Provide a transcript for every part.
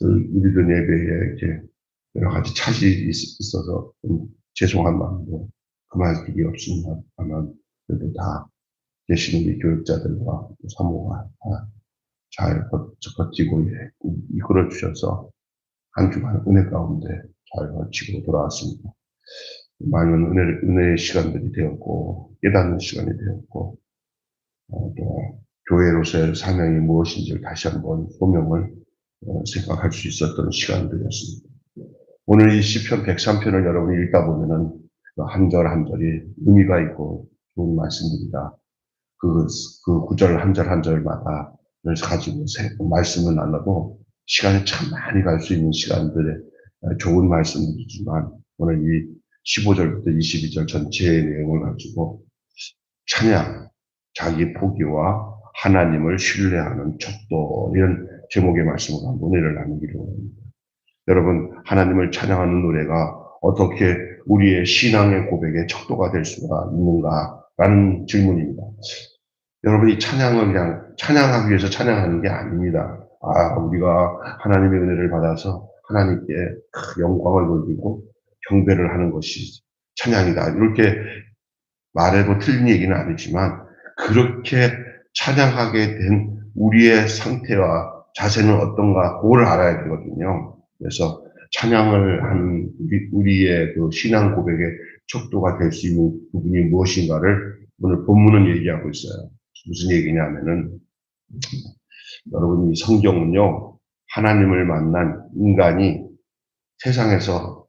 우리들 예배에 이렇게 여러 가지 차질이 있어서 좀 죄송한 마음으로 금할 길이 없습니다만, 그래도 다 계시는 우리 교육자들과 사모가 다 잘 버티고 이끌어 주셔서 한 주간 은혜 가운데 잘 버티고 돌아왔습니다. 많은 은혜의 시간들이 되었고, 깨닫는 시간이 되었고, 또 교회로서의 사명이 무엇인지를 다시 한번 소명을 생각할 수 있었던 시간들이었습니다. 오늘 이 시편 103편을 여러분이 읽다 보면은 한 절 한 절이 의미가 있고 좋은 말씀들이다. 그 구절 한 절 한 절마다 가지고 말씀을 나눠도 시간이 참 많이 갈 수 있는 시간들의 좋은 말씀들이지만, 오늘 이 15절부터 22절 전체의 내용을 가지고 찬양, 자기 포기와 하나님을 신뢰하는 척도, 이런 제목의 말씀으로 한번 은혜를 나누기로 합니다. 여러분, 하나님을 찬양하는 노래가 어떻게 우리의 신앙의 고백의 척도가 될 수가 있는가라는 질문입니다. 여러분이 찬양을 그냥 찬양하기 위해서 찬양하는 게 아닙니다. 우리가 하나님의 은혜를 받아서 하나님께 영광을 돌리고 경배를 하는 것이 찬양이다, 이렇게 말해도 틀린 얘기는 아니지만, 그렇게 찬양하게 된 우리의 상태와 자세는 어떤가, 그걸 알아야 되거든요. 그래서 찬양을 하는 우리의 그 신앙 고백의 척도가 될 수 있는 부분이 무엇인가를 오늘 본문은 얘기하고 있어요. 무슨 얘기냐면은, 여러분, 이 성경은요, 하나님을 만난 인간이 세상에서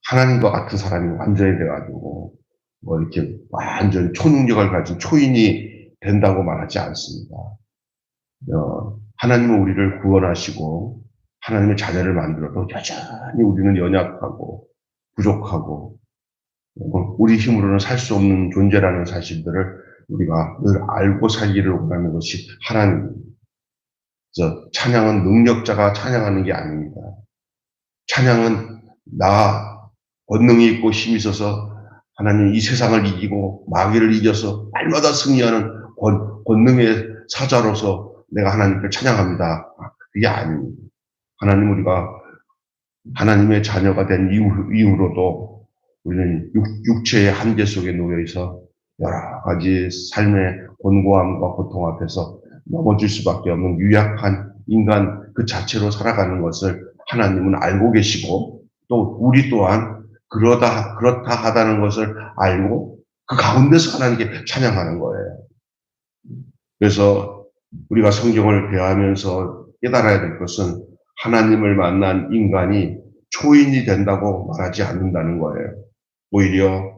하나님과 같은 사람이 완전히 돼가지고 뭐 이렇게 완전 초능력을 가진 초인이 된다고 말하지 않습니다. 하나님은 우리를 구원하시고 하나님의 자녀를 만들어도 여전히 우리는 연약하고 부족하고 우리 힘으로는 살 수 없는 존재라는 사실들을 우리가 늘 알고 살기를 원하는 것이 하나님입니다. 그래서 찬양은 능력자가 찬양하는 게 아닙니다. 찬양은 권능이 있고 힘이 있어서 하나님 이 세상을 이기고 마귀를 이겨서 날마다 승리하는 권능의 사자로서 내가 하나님께 찬양합니다. 그게 아닙니다. 우리가 하나님의 자녀가 된 이후로도 우리는 육체의 한계 속에 놓여있어 여러 가지 삶의 곤고함과 고통 앞에서 넘어질 수밖에 없는 유약한 인간 그 자체로 살아가는 것을 하나님은 알고 계시고, 또 우리 또한 그렇다 하다는 것을 알고 그 가운데서 하나님께 찬양하는 거예요. 그래서 우리가 성경을 배워하면서 깨달아야 될 것은, 하나님을 만난 인간이 초인이 된다고 말하지 않는다는 거예요. 오히려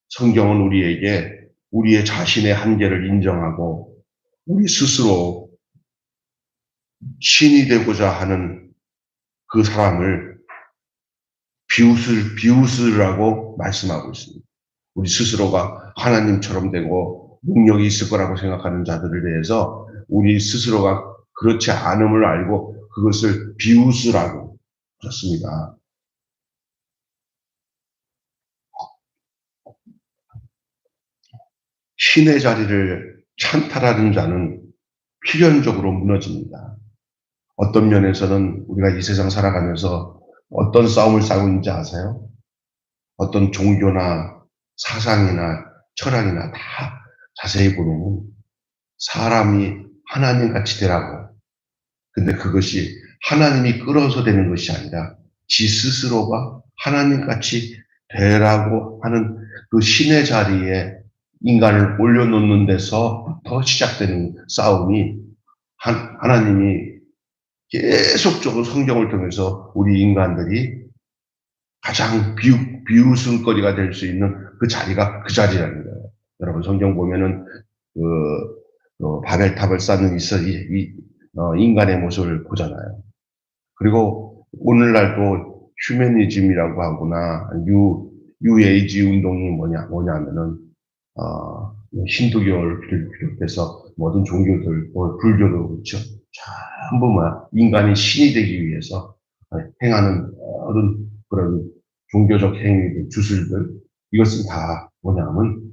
성경은 우리에게 우리의 자신의 한계를 인정하고 우리 스스로 신이 되고자 하는 그 사람을 비웃으라고 말씀하고 있습니다. 우리 스스로가 하나님처럼 되고 능력이 있을 거라고 생각하는 자들에 대해서 우리 스스로가 그렇지 않음을 알고 그것을 비웃으라고 그렇습니다. 신의 자리를 찬탈하는 자는 필연적으로 무너집니다. 어떤 면에서는 우리가 이 세상 살아가면서 어떤 싸움을 싸우는지 아세요? 어떤 종교나 사상이나 철학이나 다 자세히 보면 사람이 하나님같이 되라고. 근데 그것이 하나님이 끌어서 되는 것이 아니라 지 스스로가 하나님같이 되라고 하는 그 신의 자리에 인간을 올려놓는 데서부터 시작되는 싸움이, 하나님이 계속적으로 성경을 통해서 우리 인간들이 가장 비웃음거리가 될 수 있는 그 자리가 그 자리라는 거예요. 여러분, 성경 보면은 바벨탑을 쌓는 인간의 모습을 보잖아요. 그리고 오늘날도 휴머니즘이라고 하거나 뉴에이지 운동이 뭐냐면은 힌두교를 비롯해서 모든 종교들, 불교도 그렇죠. 전부 인간이 신이 되기 위해서 행하는 모든 그런 종교적 행위들, 주술들, 이것은 다 뭐냐면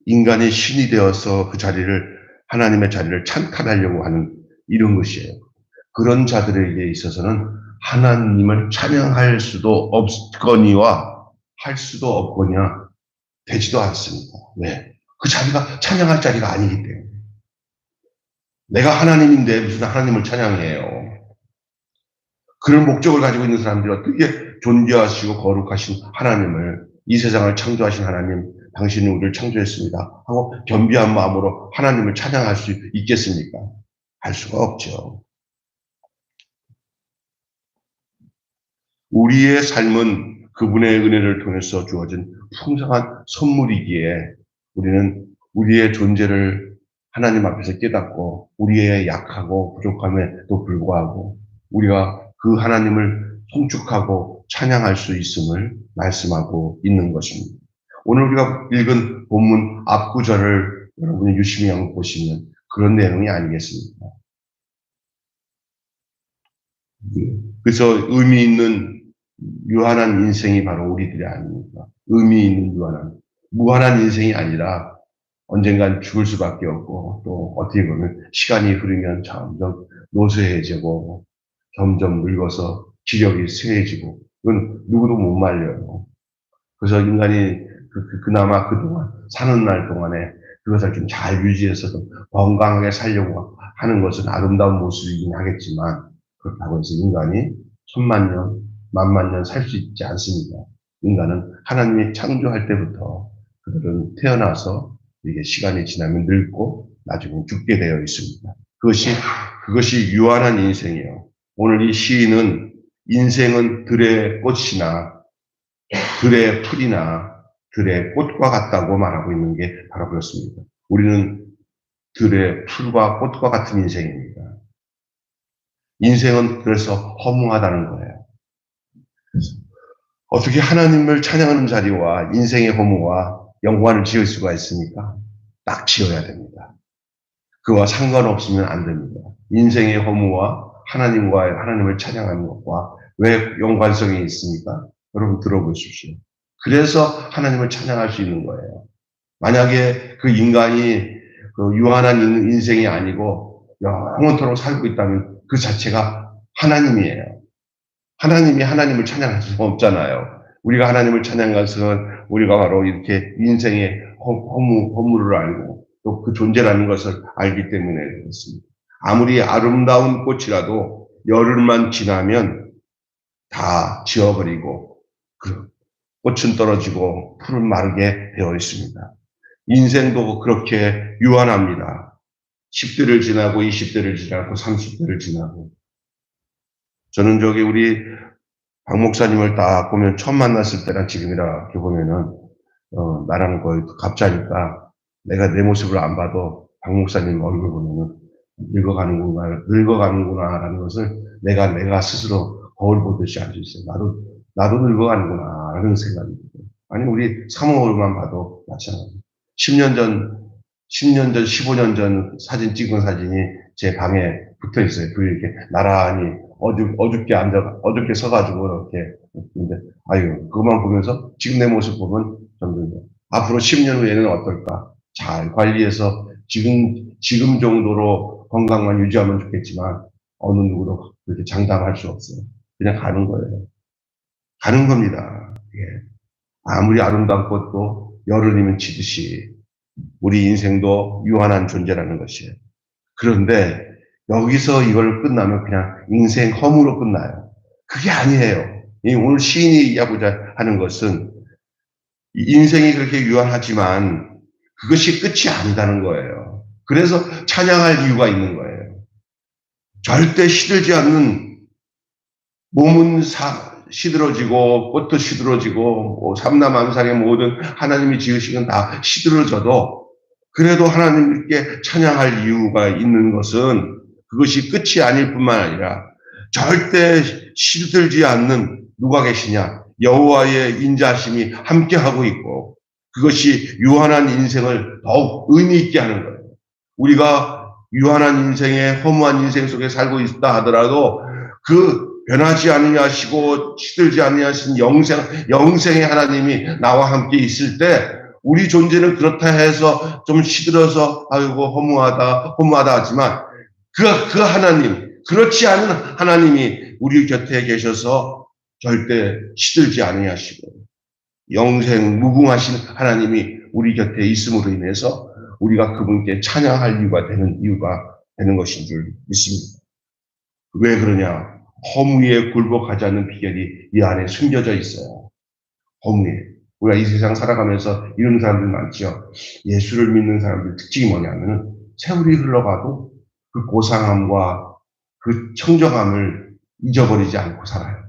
인간이 신이 되어서 그 자리를, 하나님의 자리를 찬탈하려고 하는 이런 것이에요. 그런 자들에게 있어서는 하나님을 찬양할 수도 없거니와 할 수도 없거니와 되지도 않습니다. 왜? 그 자리가 찬양할 자리가 아니기 때문에. 내가 하나님인데 무슨 하나님을 찬양해요. 그런 목적을 가지고 있는 사람들이 어떻게 존귀하시고 거룩하신 하나님을, 이 세상을 창조하신 하나님, 당신이 우리를 창조했습니다 하고 겸비한 마음으로 하나님을 찬양할 수 있겠습니까? 할 수가 없죠. 우리의 삶은 그분의 은혜를 통해서 주어진 풍성한 선물이기에 우리는 우리의 존재를 하나님 앞에서 깨닫고 우리의 약하고 부족함에도 불구하고 우리가 그 하나님을 송축하고 찬양할 수 있음을 말씀하고 있는 것입니다. 오늘 우리가 읽은 본문 앞구절을 여러분이 유심히 한번 보시면 그런 내용이 아니겠습니까? 그래서 의미 있는 유한한 인생이 바로 우리들이 아닙니까? 의미 있는 유한한, 무한한 인생이 아니라 언젠간 죽을 수밖에 없고 또 어떻게 보면 시간이 흐르면 점점 노쇠해지고 점점 늙어서 기력이 쇠해지고 그건 누구도 못 말려요. 그래서 인간이 그나마 그동안 사는 날 동안에 그것을 좀 잘 유지해서 건강하게 살려고 하는 것은 아름다운 모습이긴 하겠지만 그렇다고 해서 인간이 1000만 년, 10,000년 살 수 있지 않습니다. 인간은 하나님이 창조할 때부터 그들은 태어나서 이게 시간이 지나면 늙고 나중에 죽게 되어 있습니다. 그것이 유한한 인생이에요. 오늘 이 시인은 인생은 들의 꽃이나 들의 풀이나 들의 꽃과 같다고 말하고 있는 게 바로 그렇습니다. 우리는 들의 풀과 꽃과 같은 인생입니다. 인생은 그래서 허무하다는 거예요. 어떻게 하나님을 찬양하는 자리와 인생의 허무와 연관을 지을 수가 있습니까? 딱 지어야 됩니다. 그와 상관없으면 안 됩니다. 인생의 허무와 하나님을 찬양하는 것과 왜 연관성이 있습니까? 여러분 들어보십시오. 그래서 하나님을 찬양할 수 있는 거예요. 만약에 그 인간이 그 유한한 인생이 아니고 영원토록 살고 있다면 그 자체가 하나님이에요. 하나님이 하나님을 찬양할 수가 없잖아요. 우리가 하나님을 찬양한 것은 우리가 바로 이렇게 인생의 허물을 알고 또 그 존재라는 것을 알기 때문에 그렇습니다. 아무리 아름다운 꽃이라도 열흘만 지나면 다 지워버리고 그 꽃은 떨어지고 풀은 마르게 되어 있습니다. 인생도 그렇게 유한합니다. 10대를 지나고 20대를 지나고 30대를 지나고 저는 우리 박 목사님을 딱 보면 처음 만났을 때랑 지금이라 이렇게 보면은 나랑 거의 갑자니까 내가 내 모습을 안 봐도 박 목사님 얼굴 보면은 늙어가는구나라는 것을 내가 스스로 거울 보듯이 알 수 있어요. 나도 늙어가는구나라는 생각이 들어요. 아니 우리 사모님만 봐도 마찬가지. 10년 전, 15년 전 사진 찍은 사진이 제 방에 붙어 있어요. 이렇게 나란히 어둡게 서가지고 이렇게. 근데 아유 그것만 보면서 지금 내 모습 보면 점점 앞으로 10년 후에는 어떨까? 잘 관리해서 지금 정도로 건강만 유지하면 좋겠지만 어느 누구도 그렇게 장담할 수 없어요. 그냥 가는 거예요. 가는 겁니다. 예. 아무리 아름다운 꽃도 열흘이면 지듯이 우리 인생도 유한한 존재라는 것이에요. 그런데 여기서 이걸 끝나면 그냥 인생 허무로 끝나요. 그게 아니에요. 오늘 시인이 얘기하고자 하는 것은 인생이 그렇게 유한하지만 그것이 끝이 아니다는 거예요. 그래서 찬양할 이유가 있는 거예요. 절대 시들지 않는 몸은 시들어지고 꽃도 시들어지고 삼남암상의 모든 하나님이 지으신 건 다 시들어져도 그래도 하나님께 찬양할 이유가 있는 것은 그것이 끝이 아닐 뿐만 아니라 절대 시들지 않는 누가 계시냐? 여호와의 인자하심이 함께하고 있고 그것이 유한한 인생을 더욱 의미 있게 하는 거예요. 우리가 유한한 인생에 허무한 인생 속에 살고 있다 하더라도 그 변하지 아니하시고 시들지 아니하신 영생의 하나님이 나와 함께 있을 때 우리 존재는 그렇다 해서 좀 시들어서 아이고 허무하다 하지만 그 하나님 그렇지 않은 하나님이 우리 곁에 계셔서 절대 시들지 아니하시고 영생 무궁하신 하나님이 우리 곁에 있음으로 인해서 우리가 그분께 찬양할 이유가 되는 것인 줄 믿습니다. 왜 그러냐? 허무에 굴복하지 않는 비결이 이 안에 숨겨져 있어요. 허무에. 우리가 이 세상 살아가면서 이런 사람들 많죠. 예수를 믿는 사람들 특징이 뭐냐면 세월이 흘러가도 그 고상함과 그 청정함을 잊어버리지 않고 살아요.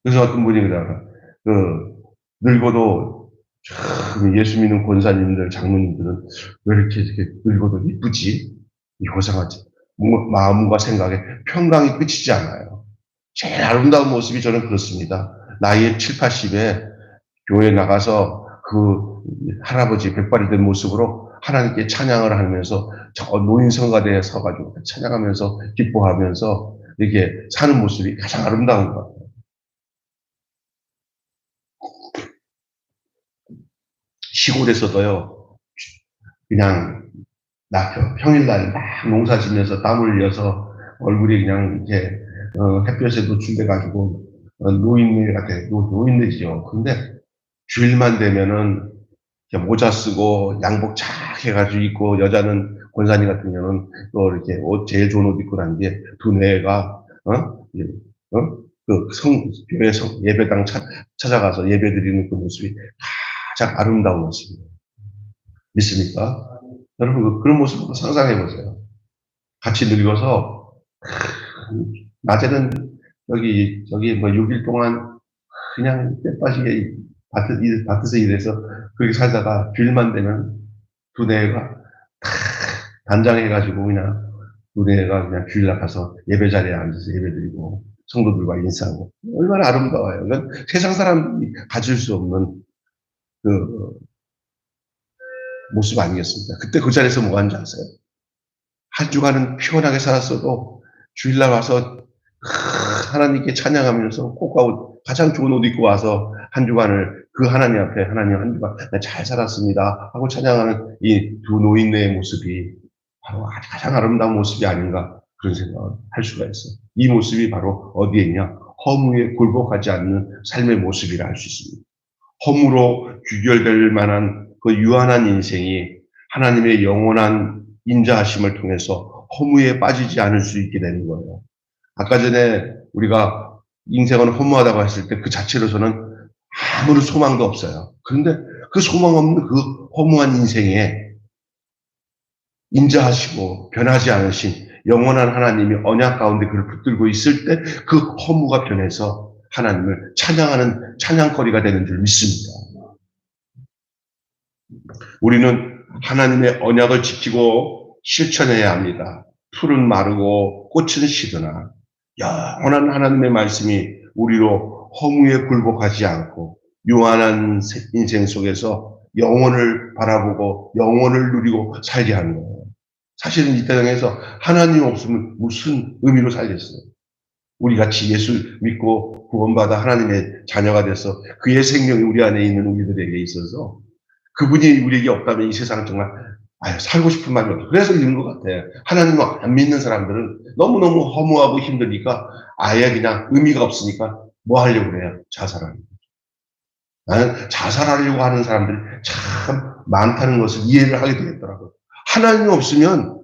그래서 어떤 분이 그러더라고요. 늙어도 참 예수 믿는 권사님들, 장로님들은 왜 이렇게 늙어도 이쁘지? 고상하지? 마음과 생각에 평강이 끝이지 않아요. 제일 아름다운 모습이 저는 그렇습니다. 나이에 7, 80에 교회에 나가서 그 할아버지 백발이 된 모습으로 하나님께 찬양을 하면서 저 노인 성가대에 서가지고 찬양하면서 기뻐하면서 이렇게 사는 모습이 가장 아름다운 것 같아요. 시골에서도요, 그냥 평일날 막 농사 지면서 땀 흘려서 얼굴이 그냥 이제 햇볕에 노출돼가지고 노인네 같아, 노인네지요. 근데 주일만 되면은 모자 쓰고 양복 착 해가지고 입고 여자는 권사님 같은 경우는 또 이렇게 제일 좋은 옷 입고 난 뒤에 두뇌가 교회 예배당 찾아가서 예배 드리는 그 모습이 가장 아름다운 모습입니다. 믿습니까? 여러분 그런 모습을 상상해 보세요. 같이 늙어서 낮에는 저기 뭐 6일 동안 그냥 빼빠지게 밭에서 일해서 그렇게 살다가 주일만 되면 두뇌가 단장해가지고 그냥 두뇌가 그냥 주일 나가서 예배 자리에 앉아서 예배드리고 성도들과 인사하고 얼마나 아름다워요. 이건 세상 사람들이 가질 수 없는 그 모습 아니겠습니까? 그때 그 자리에서 뭐 하는지 아세요? 한 주간은 피곤하게 살았어도 주일날 와서 하나님께 찬양하면서 꽃가옷 가장 좋은 옷 입고 와서 한 주간을 그 하나님 앞에 하나님 한 주간 잘 살았습니다 하고 찬양하는 이 두 노인네의 모습이 바로 가장 아름다운 모습이 아닌가 그런 생각을 할 수가 있어요. 이 모습이 바로 어디에 있냐? 허무에 굴복하지 않는 삶의 모습이라 할 수 있습니다. 허무로 귀결될 만한 그 유한한 인생이 하나님의 영원한 인자하심을 통해서 허무에 빠지지 않을 수 있게 되는 거예요. 아까 전에 우리가 인생은 허무하다고 했을 때 그 자체로서는 아무런 소망도 없어요. 그런데 그 소망 없는 그 허무한 인생에 인자하시고 변하지 않으신 영원한 하나님이 언약 가운데 그를 붙들고 있을 때 그 허무가 변해서 하나님을 찬양하는 찬양거리가 되는 줄 믿습니다. 우리는 하나님의 언약을 지키고 실천해야 합니다. 풀은 마르고 꽃은 시드나 영원한 하나님의 말씀이 우리로 허무에 굴복하지 않고 유한한 인생 속에서 영혼을 바라보고 영혼을 누리고 살게 하는 거예요. 사실은 이 땅에서 하나님 없으면 무슨 의미로 살겠어요? 우리 같이 예수 믿고 구원받아 하나님의 자녀가 돼서 그의 생명이 우리 안에 있는 우리들에게 있어서 그분이 우리에게 없다면 이 세상 정말 살고 싶은 마음이 없어요. 그래서 이런 것 같아요. 하나님을 안 믿는 사람들은 너무너무 허무하고 힘드니까 아예 그냥 의미가 없으니까 뭐 하려고 그래요? 자살하는 거죠. 나는 자살하려고 하는 사람들이 참 많다는 것을 이해를 하게 되겠더라고요. 하나님이 없으면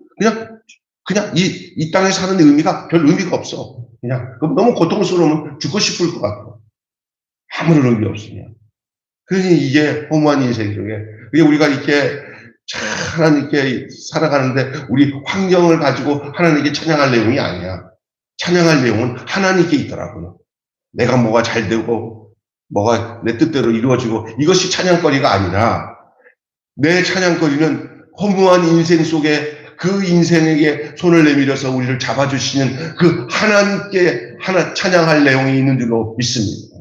그냥 이 땅에 사는 의미가 별 의미가 없어. 그냥 너무 고통스러우면 죽고 싶을 것 같아. 아무런 의미 없으면. 그러니 이게 허무한 인생 속에 우리가 이렇게 하나님께 살아가는데 우리 환경을 가지고 하나님께 찬양할 내용이 아니야. 찬양할 내용은 하나님께 있더라고요. 내가 뭐가 잘 되고 뭐가 내 뜻대로 이루어지고 이것이 찬양거리가 아니라 내 찬양거리는 허무한 인생 속에 그 인생에게 손을 내밀어서 우리를 잡아주시는 그 하나님께 찬양할 내용이 있는 줄로 믿습니다.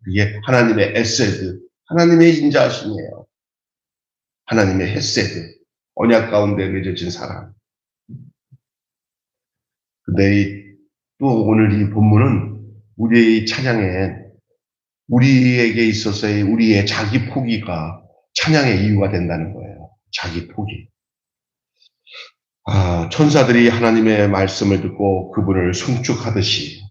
그게 하나님의 에세드, 하나님의 인자하심이에요. 하나님의 헤세드, 언약 가운데 맺어진 사랑. 근데 또 오늘 이 본문은 우리의 찬양에 우리에게 있어서의 우리의 자기 포기가 찬양의 이유가 된다는 거예요. 자기 포기. 천사들이 하나님의 말씀을 듣고 그분을 송축하듯이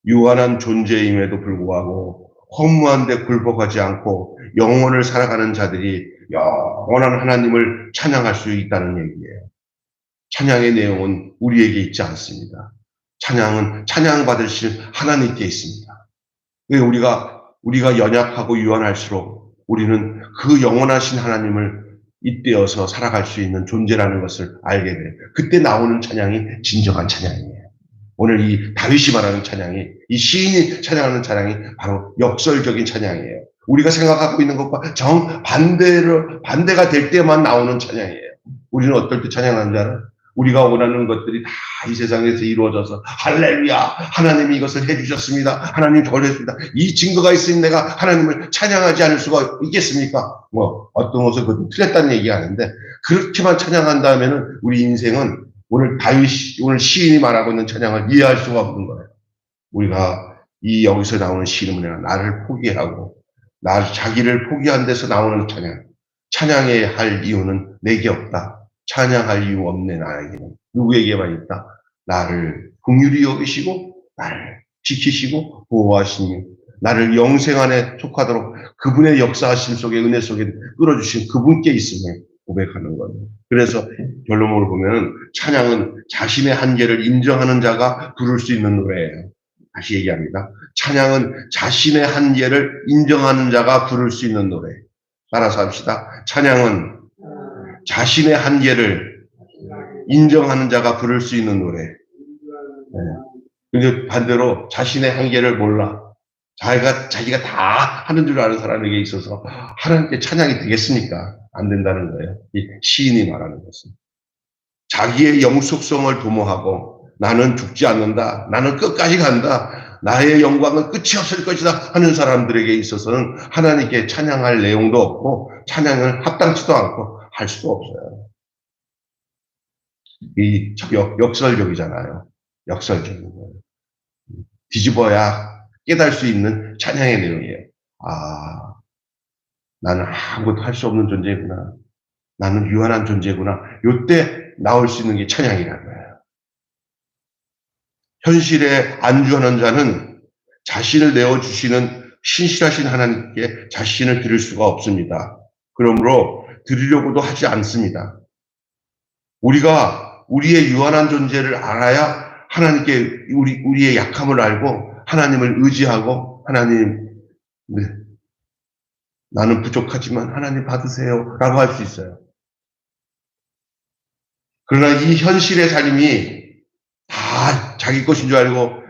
유한한 존재임에도 불구하고 허무한 데 굴복하지 않고 영원을 살아가는 자들이 영원한 하나님을 찬양할 수 있다는 얘기예요. 찬양의 내용은 우리에게 있지 않습니다. 찬양은 찬양받으실 하나님께 있습니다. 우리가 연약하고 유한할수록 우리는 그 영원하신 하나님을 잇대어서 살아갈 수 있는 존재라는 것을 알게 돼요. 그때 나오는 찬양이 진정한 찬양이에요. 오늘 이 다윗이 말하는 찬양이, 이 시인이 찬양하는 찬양이 바로 역설적인 찬양이에요. 우리가 생각하고 있는 것과 반대가 될 때만 나오는 찬양이에요. 우리는 어떨 때 찬양하는 줄 알아요? 우리가 원하는 것들이 다 이 세상에서 이루어져서 할렐루야, 하나님이 이것을 해주셨습니다. 하나님 저걸 했습니다. 이 증거가 있으니 내가 하나님을 찬양하지 않을 수가 있겠습니까? 어떤 것을 그것도 틀렸다는 얘기 하는데, 그렇게만 찬양한다면은 우리 인생은 오늘 시인이 말하고 있는 찬양을 이해할 수가 없는 거예요. 우리가 여기서 나오는 시인은 나를 포기하고 자기를 포기한 데서 나오는 찬양해야 할 이유는 내게 없다. 찬양할 이유 없네 나에게는. 누구에게만 있다? 나를 긍휼히 여기시고 나를 지키시고 보호하시니 나를 영생 안에 속하도록 그분의 역사하심 속에 은혜 속에 끌어주신 그분께 있음을 고백하는 거예요. 그래서 결론을 보면 찬양은 자신의 한계를 인정하는 자가 부를 수 있는 노래예요. 다시 얘기합니다. 찬양은 자신의 한계를 인정하는 자가 부를 수 있는 노래. 따라서 합시다. 찬양은 자신의 한계를 인정하는 자가 부를 수 있는 노래. 근데 반대로 자신의 한계를 몰라. 자기가 다 하는 줄 아는 사람에게 있어서 하나님께 찬양이 되겠습니까? 안 된다는 거예요. 이 시인이 말하는 것은. 자기의 영속성을 도모하고 나는 죽지 않는다. 나는 끝까지 간다. 나의 영광은 끝이 없을 것이다 하는 사람들에게 있어서는 하나님께 찬양할 내용도 없고 찬양을 합당치도 않고 할 수도 없어요. 이 역설적이잖아요. 역설적인 거예요. 뒤집어야 깨달을 수 있는 찬양의 내용이에요. 나는 아무것도 할 수 없는 존재구나. 나는 유한한 존재구나. 요때 나올 수 있는 게 찬양이라는 거예요. 현실에 안주하는 자는 자신을 내어주시는 신실하신 하나님께 자신을 드릴 수가 없습니다. 그러므로 드리려고도 하지 않습니다. 우리가 우리의 유한한 존재를 알아야 하나님께 우리의 약함을 알고 하나님을 의지하고 하나님, 나는 부족하지만 하나님 받으세요 라고 할 수 있어요. 그러나 이 현실의 삶이 다 자기 것인 줄 알고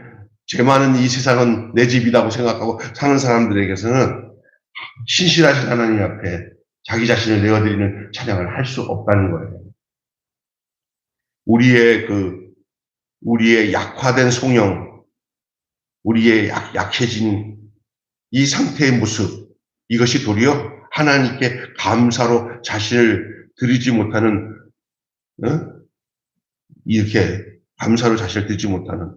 죄 많은 이 세상은 내 집이라고 생각하고 사는 사람들에게서는 신실하신 하나님 앞에 자기 자신을 내어드리는 찬양을 할 수 없다는 거예요. 우리의 약화된 성령, 우리의 약해진 이 상태의 모습, 이것이 도리어 하나님께 감사로 자신을 드리지 못하는, 이렇게 감사로 자신을 드리지 못하는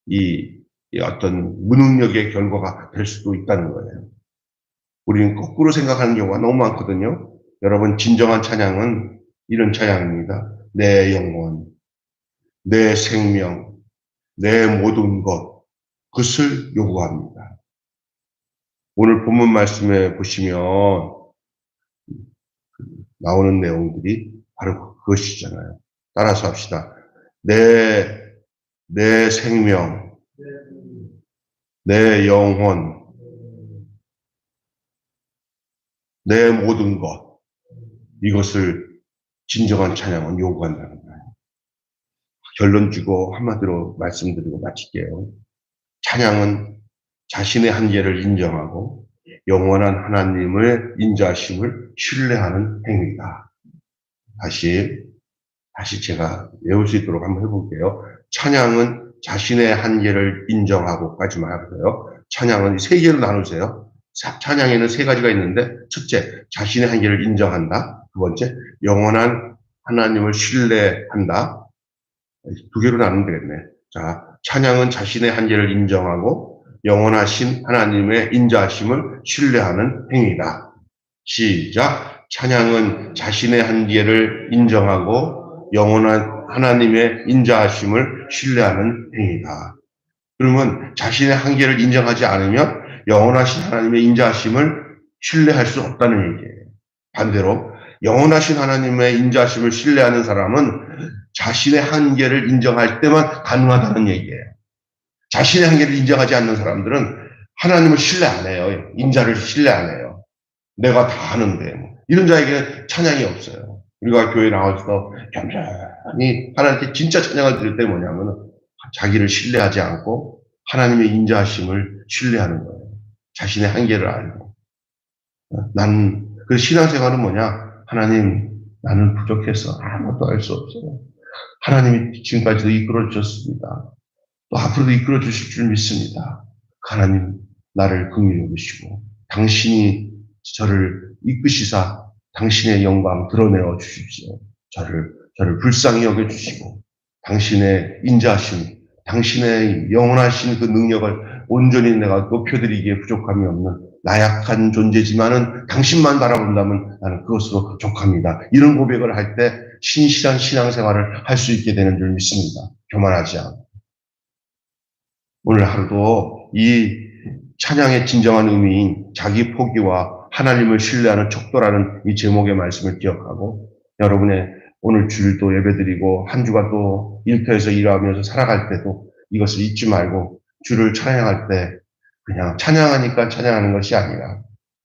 이 어떤 무능력의 결과가 될 수도 있다는 거예요. 우리는 거꾸로 생각하는 경우가 너무 많거든요. 여러분, 진정한 찬양은 이런 찬양입니다. 내 영혼, 내 생명, 내 모든 것, 그것을 요구합니다. 오늘 본문 말씀에 보시면 나오는 내용들이 바로 그것이잖아요. 따라서 합시다. 내 생명, 내 영혼, 내 모든 것, 이것을 진정한 찬양은 요구한다는 거예요. 결론 주고 한마디로 말씀드리고 마칠게요. 찬양은 자신의 한계를 인정하고 영원한 하나님의 인자하심을 신뢰하는 행위다. 다시 제가 외울 수 있도록 한번 해볼게요. 찬양은 자신의 한계를 인정하고까지 말고요. 찬양은 세 개로 나누세요. 찬양에는 세 가지가 있는데, 첫째, 자신의 한계를 인정한다. 두 번째, 영원한 하나님을 신뢰한다. 두 개로 나누면 되겠네. 자, 찬양은 자신의 한계를 인정하고 영원하신 하나님의 인자하심을 신뢰하는 행위다. 시작. 찬양은 자신의 한계를 인정하고 영원한 하나님의 인자하심을 신뢰하는 행위다. 그러면 자신의 한계를 인정하지 않으면 영원하신 하나님의 인자하심을 신뢰할 수 없다는 얘기예요. 반대로 영원하신 하나님의 인자하심을 신뢰하는 사람은 자신의 한계를 인정할 때만 가능하다는 얘기예요. 자신의 한계를 인정하지 않는 사람들은 하나님을 신뢰 안 해요. 인자를 신뢰 안 해요. 내가 다 하는데 이런 자에게 찬양이 없어요. 우리가 교회 나와서 겸손히 하나님께 진짜 찬양을 드릴 때 뭐냐면 자기를 신뢰하지 않고 하나님의 인자하심을 신뢰하는 거예요. 자신의 한계를 알고. 나는 그 신앙생활은 뭐냐? 하나님, 나는 부족해서 아무것도 할 수 없어요. 하나님이 지금까지도 이끌어 주셨습니다. 또 앞으로도 이끌어 주실 줄 믿습니다. 하나님, 나를 긍휼히 여기시고 당신이 저를 이끄시사 당신의 영광 드러내어 주십시오. 저를 불쌍히 여겨 주시고 당신의 인자하심, 당신의 영원하신 그 능력을 온전히 내가 높여드리기에 부족함이 없는 나약한 존재지만은 당신만 바라본다면 나는 그것으로 족합니다. 이런 고백을 할 때 신실한 신앙생활을 할 수 있게 되는 줄 믿습니다. 교만하지 않고. 오늘 하루도 이 찬양의 진정한 의미인 자기 포기와 하나님을 신뢰하는 척도라는 이 제목의 말씀을 기억하고 여러분의 오늘 주일도 예배드리고 한 주간 또 일터에서 일하면서 살아갈 때도 이것을 잊지 말고 주를 찬양할 때 그냥 찬양하니까 찬양하는 것이 아니라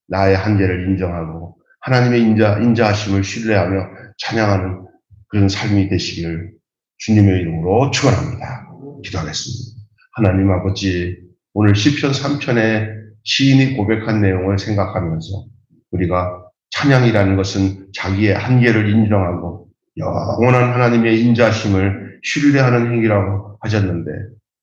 나의 한계를 인정하고 하나님의 인자하심을 신뢰하며 찬양하는 그런 삶이 되시기를 주님의 이름으로 축원합니다. 기도하겠습니다. 하나님 아버지, 오늘 시편 3편의 시인이 고백한 내용을 생각하면서 우리가 찬양이라는 것은 자기의 한계를 인정하고 영원한 하나님의 인자심을 신뢰하는 행위라고 하셨는데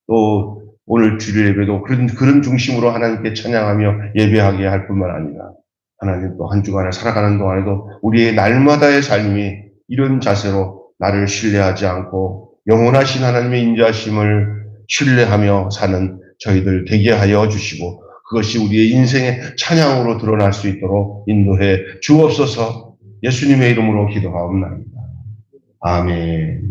또 오늘 주일 예배도 그런 중심으로 하나님께 찬양하며 예배하게 할 뿐만 아니라 하나님 또 한 주간을 살아가는 동안에도 우리의 날마다의 삶이 이런 자세로 나를 신뢰하지 않고 영원하신 하나님의 인자심을 신뢰하며 사는 저희들 되게 하여 주시고 그것이 우리의 인생의 찬양으로 드러날 수 있도록 인도해 주옵소서. 예수님의 이름으로 기도하옵나이다. 아멘.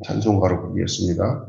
찬송가로 부르겠습니다.